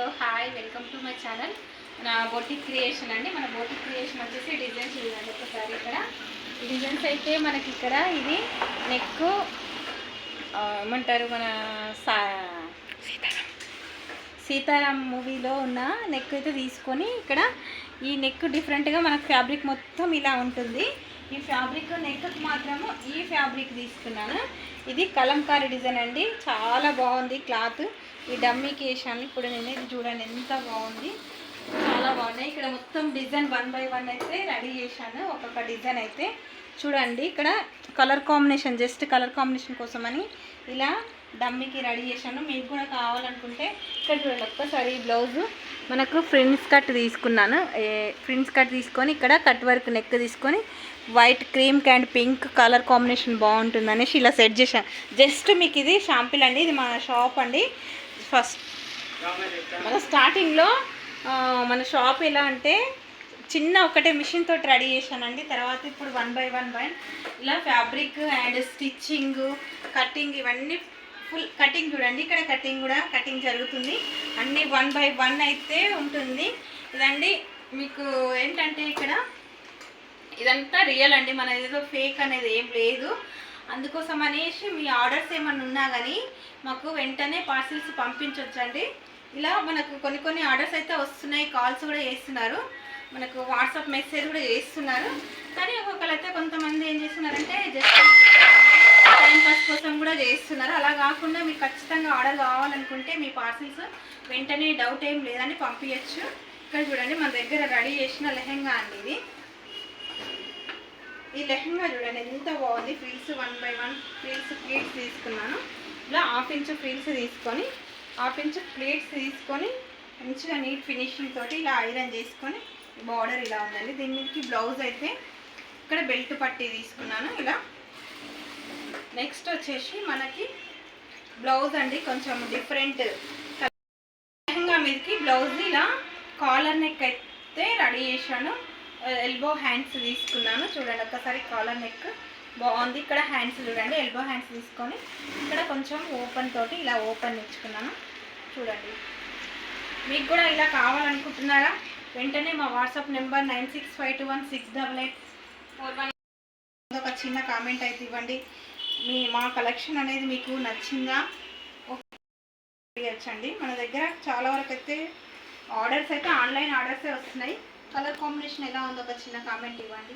Hello hi welcome to my channel మన boutique creation అండి. మన బొటిక్ క్రియేషన్ వచ్చేసి డిజైన్స్ చూడండి ఒకసారి. ఇక్కడ ఈ డిజైన్స్ అయితే మనకి ఇక్కడ ఇది నెక్ ఏమంటారు మన సీతారాం మూవీలో ఉన్న నెక్ అయితే తీసుకొని ఇక్కడ ఈ నెక్ డిఫరెంట్గా మనకు ఫ్యాబ్రిక్ మొత్తం ఇలా ఉంటుంది. ఈ ఫ్యాబ్రిక్ నెక్కి మాత్రము ఈ ఫ్యాబ్రిక్ తీసుకున్నాను. ఇది కలంకారీ డిజైన్ అండి, చాలా బాగుంది క్లాత్. ఈ డమ్మీకి వేసాను ఇప్పుడు నేను. ఇది చూడండి ఎంత బాగుంది, చాలా బాగున్నాయి. ఇక్కడ మొత్తం డిజైన్ 1 by 1 అయితే రెడీ చేశాను. ఒక్కొక్క డిజైన్ అయితే చూడండి. ఇక్కడ colour combination, just colour combination కోసమని ఇలా డమ్మీకి రెడీ చేశాను. మీకు కూడా కావాలనుకుంటే ఇక్కడ చూడండి ఒక్కసారి. బ్లౌజు మనకు ఫ్రిన్స్ కట్ తీసుకున్నాను. ఫ్రిన్స్ కట్ తీసుకొని ఇక్కడ కట్ వర్క్ నెక్ తీసుకొని white cream and pink colour combination బాగుంటుంది అనేసి ఇలా సెట్ చేశాను. జస్ట్ మీకు ఇది షాంపిల్ అండి, ఇది మన షాప్ అండి. ఫస్ట్ మన స్టార్టింగ్లో మన షాప్ ఎలా అంటే చిన్న ఒకటే మిషన్ తోటి రెడీ చేశానండి. తర్వాత ఇప్పుడు 1 by 1 ఇలా ఫ్యాబ్రిక్ అండ్ స్టిచ్చింగ్ కటింగ్ ఇవన్నీ ఫుల్ కటింగ్ చూడండి. ఇక్కడ కటింగ్ కూడా కటింగ్ జరుగుతుంది. అన్నీ 1 by 1 అయితే ఉంటుంది. ఇదండి మీకు ఏంటంటే ఇక్కడ ఇదంతా రియల్ అండి, మన ఏదో ఫేక్ అనేది ఏం లేదు. అందుకోసం అనేసి మీ ఆర్డర్స్ ఏమన్నా ఉన్నా కానీ మాకు వెంటనే పార్సిల్స్ పంపించవచ్చండి. ఇలా మనకు కొన్ని ఆర్డర్స్ అయితే వస్తున్నాయి, కాల్స్ కూడా చేస్తున్నారు, మనకు వాట్సాప్ మెసేజ్ కూడా చేస్తున్నారు. కానీ ఒక్కొక్కరైతే కొంతమంది ఏం చేస్తున్నారంటే జస్ట్ టైం పాస్ కోసం కూడా చేస్తున్నారు. అలా కాకుండా మీకు ఖచ్చితంగా ఆర్డర్ కావాలనుకుంటే మీ పార్సిల్స్ వెంటనే డౌట్ ఏం లేదని పంపించచ్చు. ఇక్కడ చూడండి మన దగ్గర రెడీ చేసిన లెహెంగా అండి ఇది. ఈ లెహంగా చూడండి ఎంత బాగుంది. ఫ్రిల్స్ 1 by 1 ఫ్రిల్స్ ప్లీట్స్ తీసుకున్నాను. ఇలా 1/2 ఇంచ్ ఫ్రిల్స్ తీసుకొని 1/2 ఇంచ్ ప్లీట్స్ తీసుకొని మంచిగా నీట్ ఫినిషింగ్ తోటి ఇలా ఐరన్ చేసుకొని బార్డర్ ఇలా ఉందండి. దీనికి బ్లౌజ్ అయితే ఇక్కడ బెల్ట్ పట్టి తీసుకున్నాను ఇలా. నెక్స్ట్ వచ్చేసి మనకి బ్లౌజ్ అండి, కొంచెం డిఫరెంట్ లెహంగా మీదకి బ్లౌజ్ ఇలా కాలర్ నెక్ అయితే రెడీ చేశాను. ఎల్బో హ్యాండ్స్ తీసుకున్నాను చూడండి ఒక్కసారి. కాలర్ నెక్ బాగుంది. ఇక్కడ హ్యాండ్స్ చూడండి, ఎల్బో హ్యాండ్స్ తీసుకొని ఇక్కడ కొంచెం ఓపెన్ తోటి ఇలా ఓపెన్ ఇచ్చుకున్నాను చూడండి. మీకు కూడా ఇలా కావాలనుకుంటున్నారా? వెంటనే మా వాట్సాప్ నెంబర్ 9652168841 ఒక చిన్న కామెంట్ అయితే ఇవ్వండి. మా కలెక్షన్ అనేది మీకు నచ్చిందా వచ్చండి. మన దగ్గర చాలా వరకు అయితే ఆర్డర్స్ అయితే ఆన్లైన్ ఆర్డర్సే వస్తున్నాయి. కలర్ కాంబినేషన్ ఎలా ఉందో ఒక చిన్న కామెంట్ ఇవ్వండి.